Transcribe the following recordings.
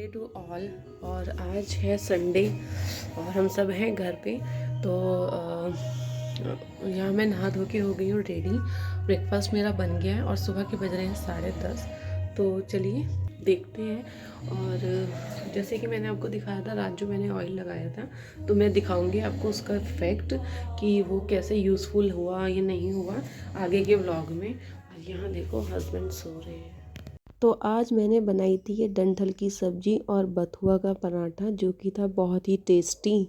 Day to all. और आज है संडे और हम सब हैं घर पे। तो यहाँ मैं नहा धो के हो गई हूँ रेडी। ब्रेकफास्ट मेरा बन गया है और सुबह के बज रहे हैं 10:30। तो चलिए देखते हैं। और जैसे कि मैंने आपको दिखाया था रात जो मैंने ऑयल लगाया था, तो मैं दिखाऊंगी आपको उसका इफ़ेक्ट कि वो कैसे यूज़फुल हुआ या नहीं हुआ आगे के व्लॉग में। और यहाँ देखो हस्बैंड सो रहे हैं। तो आज मैंने बनाई थी ये डंठल की सब्ज़ी और बथुआ का पराठा, जो कि था बहुत ही टेस्टी।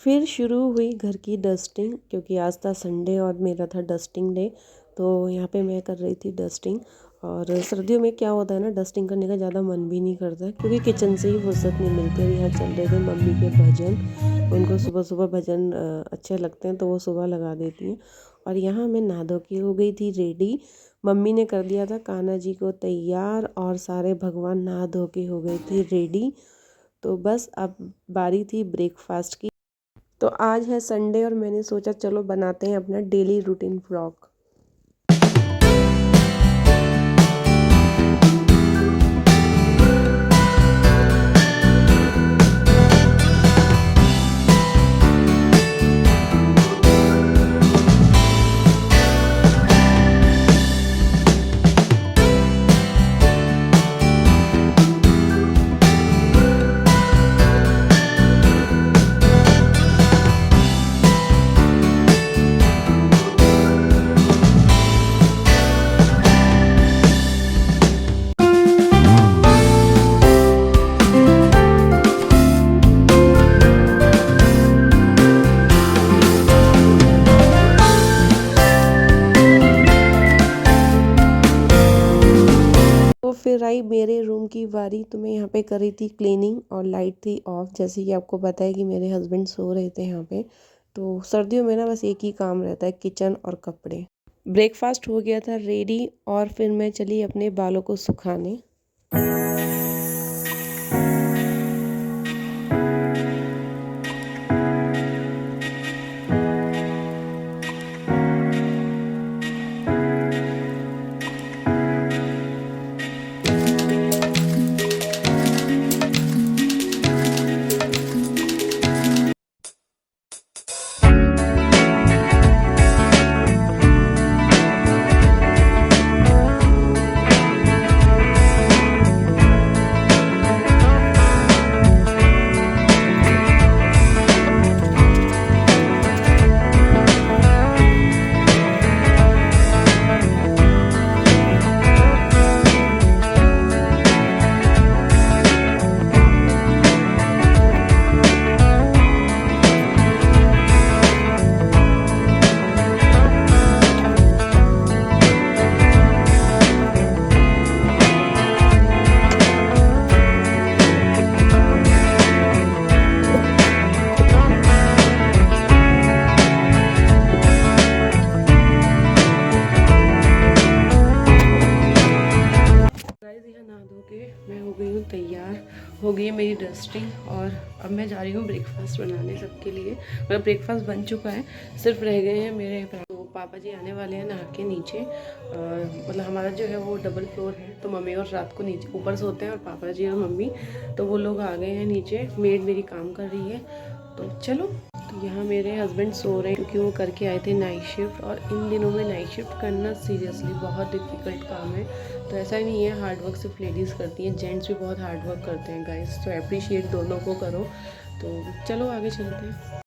फिर शुरू हुई घर की डस्टिंग, क्योंकि आज था संडे और मेरा था डस्टिंग डे। तो यहाँ पे मैं कर रही थी डस्टिंग। और सर्दियों में क्या होता है ना, डस्टिंग करने का ज़्यादा मन भी नहीं करता, क्योंकि किचन से ही फुर्सत नहीं मिलती। और यहाँ चल रहे थे मम्मी के भजन, उनको सुबह सुबह भजन अच्छे लगते हैं तो वो सुबह लगा देती हैं। और यहाँ मैं नहा धो के हो गई थी रेडी। मम्मी ने कर दिया था कान्हा जी को तैयार और सारे भगवान नहा धो के हो गए थे रेडी। तो बस अब बारी थी ब्रेकफास्ट की। तो आज है संडे और मैंने सोचा चलो बनाते हैं अपना डेली रूटीन व्लॉग। तो फिर आई मेरे रूम की बारी। तो मैं यहाँ पे कर रही थी क्लीनिंग और लाइट थी ऑफ। जैसे कि आपको पता है कि मेरे हस्बैंड सो रहे थे यहाँ पे। तो सर्दियों में ना बस एक ही काम रहता है, किचन और कपड़े। ब्रेकफास्ट हो गया था रेडी और फिर मैं चली अपने बालों को सुखाने। मैं हो गई हूँ तैयार, हो गई है मेरी डस्टिंग। और अब मैं जा रही हूँ ब्रेकफास्ट बनाने सबके लिए। मेरा ब्रेकफास्ट बन चुका है, सिर्फ रह गए हैं मेरे तो पापा जी आने वाले हैं नहा के नीचे। मतलब हमारा जो है वो डबल फ्लोर है, तो मम्मी और रात को नीचे ऊपर सोते हैं और पापा जी और मम्मी, तो वो लोग आ गए हैं नीचे। मेड मेरी काम कर रही है। तो चलो, तो यहाँ मेरे हस्बैंड सो रहे हैं क्योंकि वो करके आए थे नाइट शिफ्ट। और इन दिनों में नाइट शिफ्ट करना सीरियसली बहुत डिफ़िकल्ट काम है। तो ऐसा ही नहीं है हार्ड वर्क सिर्फ लेडीज़ करती हैं, जेंट्स भी बहुत हार्ड वर्क करते हैं गाइस। तो अप्रिशिएट दोनों को करो। तो चलो आगे चलते हैं।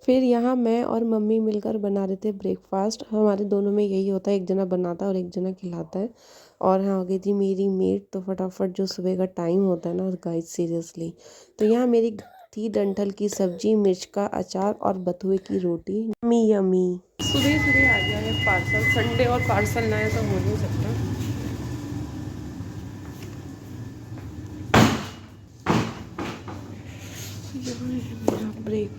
फिर यहाँ मैं और मम्मी मिलकर बना रहे थे ब्रेकफास्ट। हमारे दोनों में यही होता है, एक जना बनाता है और एक जना खिलाता है। और यहाँ हो गई थी मेरी मेड, तो फटाफट जो सुबह का टाइम होता है ना गाइस सीरियसली। तो यहाँ मेरी थी डंठल की सब्जी, मिर्च का अचार और बथुए की रोटी। Yummy yummy. सुबह सुबह आ गया है पार्सल, संडे और पार्सल ना है तो हो नहीं सकता। ब्रेक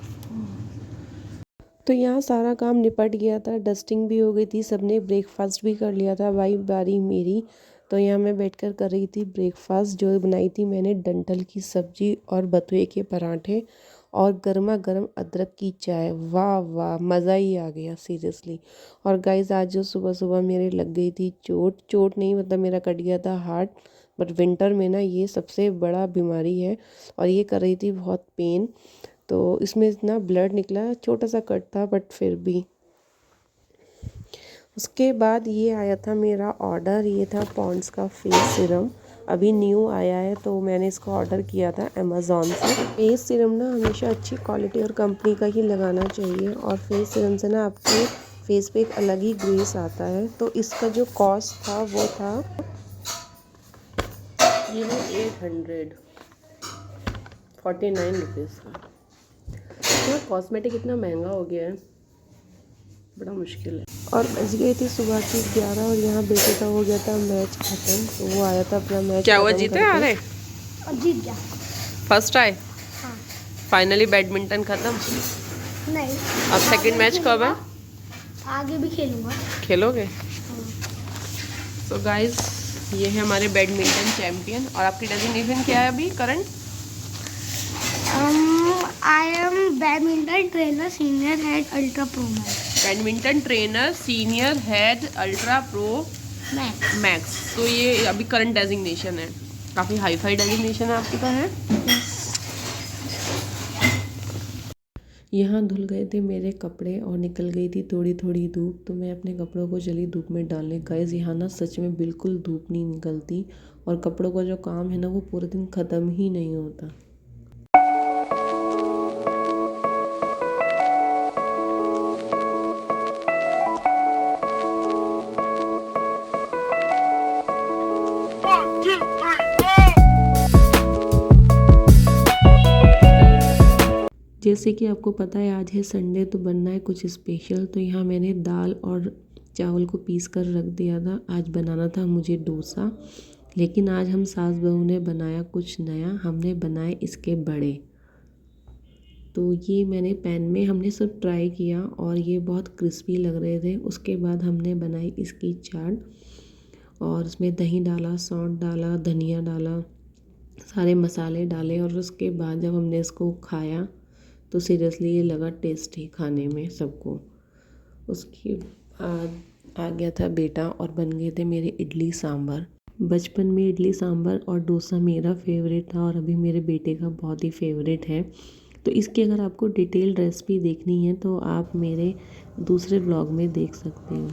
तो यहाँ सारा काम निपट गया था, डस्टिंग भी हो गई थी, सबने ब्रेकफास्ट भी कर लिया था। भाई बारी मेरी। तो यहाँ मैं बैठकर कर रही थी ब्रेकफास्ट, जो बनाई थी मैंने डंठल की सब्जी और बथुए के पराठे और गर्मा गर्म अदरक की चाय। वाह वाह, मज़ा ही आ गया सीरियसली। और गाइस आज जो सुबह सुबह मेरे लग गई थी चोट, चोट नहीं मतलब मेरा कट गया था हार्ट। बट विंटर में ना ये सबसे बड़ा बीमारी है और ये कर रही थी बहुत पेन। तो इसमें इतना ब्लड निकला, छोटा सा कट था बट फिर भी। उसके बाद ये आया था मेरा ऑर्डर, ये था पॉन्ड्स का फेस सीरम। अभी न्यू आया है तो मैंने इसको ऑर्डर किया था अमेज़ॉन से। फेस सीरम ना हमेशा अच्छी क्वालिटी और कंपनी का ही लगाना चाहिए, और फेस सीरम से ना आपके फेस पे एक अलग ही ग्लेस आता है। तो इसका जो कॉस्ट था वो था ये 849 रुपीज़ का। तो कॉस्मेटिक इतना महंगा हो गया है, बड़ा मुश्किल है। और बज गई थी सुबह की 11 और यहाँ बेटे का हो गया था मैच खत्म। तो वो आया था अपना मैच। क्या हुआ, जीते आ रहे? जीत गया, फर्स्ट आए। हाँ। फाइनली बैडमिंटन खत्म। नहीं, अब सेकंड मैच कब है? आगे भी खेलूंगा। खेलोगे? सो गाइस ये है हमारे बैडमिंटन चैंपियन। और आपकी डेजिग्नेशन क्या है अभी current? I am badminton trainer senior head ultra pro max. Badminton trainer senior head ultra pro max. तो ये अभी करंट डेजिग्नेशन है, काफ़ी हाई फाई डेजिग्नेशन है आपके पास है। यहाँ धुल गए थे मेरे कपड़े और निकल गई थी थोड़ी थोड़ी धूप, तो मैं अपने कपड़ों को चली धूप में डालने। गाइस यहाँ ना सच में बिल्कुल धूप नहीं निकलती, और कपड़ों का जो काम है ना वो पूरे दिन ख़त्म ही नहीं होता। जैसे कि आपको पता है आज है संडे, तो बनना है कुछ स्पेशल। तो यहाँ मैंने दाल और चावल को पीस कर रख दिया था। आज बनाना था मुझे डोसा, लेकिन आज हम सास बहू ने बनाया कुछ नया। हमने बनाए इसके बड़े। तो ये मैंने पैन में हमने सब ट्राई किया और ये बहुत क्रिस्पी लग रहे थे। उसके बाद हमने बनाई इसकी चाट और उसमें दही डाला, सौंठ डाला, धनिया डाला, सारे मसाले डाले। और उसके बाद जब हमने इसको खाया तो सीरियसली ये लगा टेस्टी खाने में सबको। उसके बाद आ गया था बेटा और बन गए थे मेरे इडली सांभर। बचपन में इडली सांभर और डोसा मेरा फेवरेट था और अभी मेरे बेटे का बहुत ही फेवरेट है। तो इसकी अगर आपको डिटेल रेसिपी देखनी है तो आप मेरे दूसरे ब्लॉग में देख सकते हो।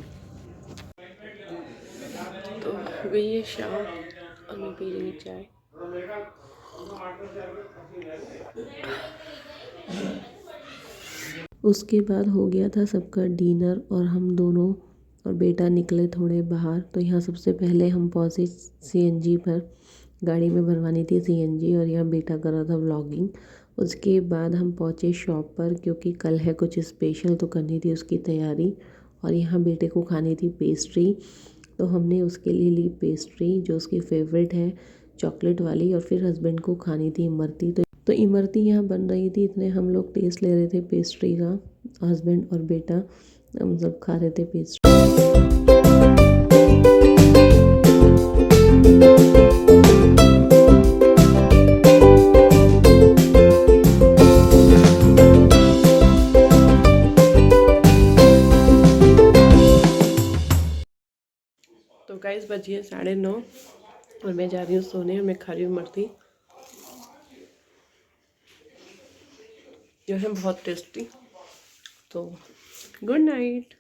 तो गई है शाम और मैं पी रही चाय। उसके बाद हो गया था सबका डिनर और हम दोनों और बेटा निकले थोड़े बाहर। तो यहाँ सबसे पहले हम पहुँचे सीएनजी पर, गाड़ी में भरवानी थी सीएनजी, और यहाँ बेटा कर रहा था व्लॉगिंग। उसके बाद हम पहुँचे शॉप पर क्योंकि कल है कुछ स्पेशल, तो करनी थी उसकी तैयारी। और यहाँ बेटे को खानी थी पेस्ट्री, तो हमने उसके लिए ली पेस्ट्री जो उसकी फेवरेट है, चॉकलेट वाली। और फिर हस्बैंड को खानी थी इमरती। तो इमरती यहाँ बन रही थी, इतने हम लोग टेस्ट ले रहे थे पेस्ट्री का, हस्बैंड और बेटा हम सब खा रहे थे पेस्ट्री। तो गाइस बजिए 9:30 और मैं जा रही हूँ सोने। मैं खा रही हूँ इमरती जो है बहुत टेस्टी। तो गुड नाइट।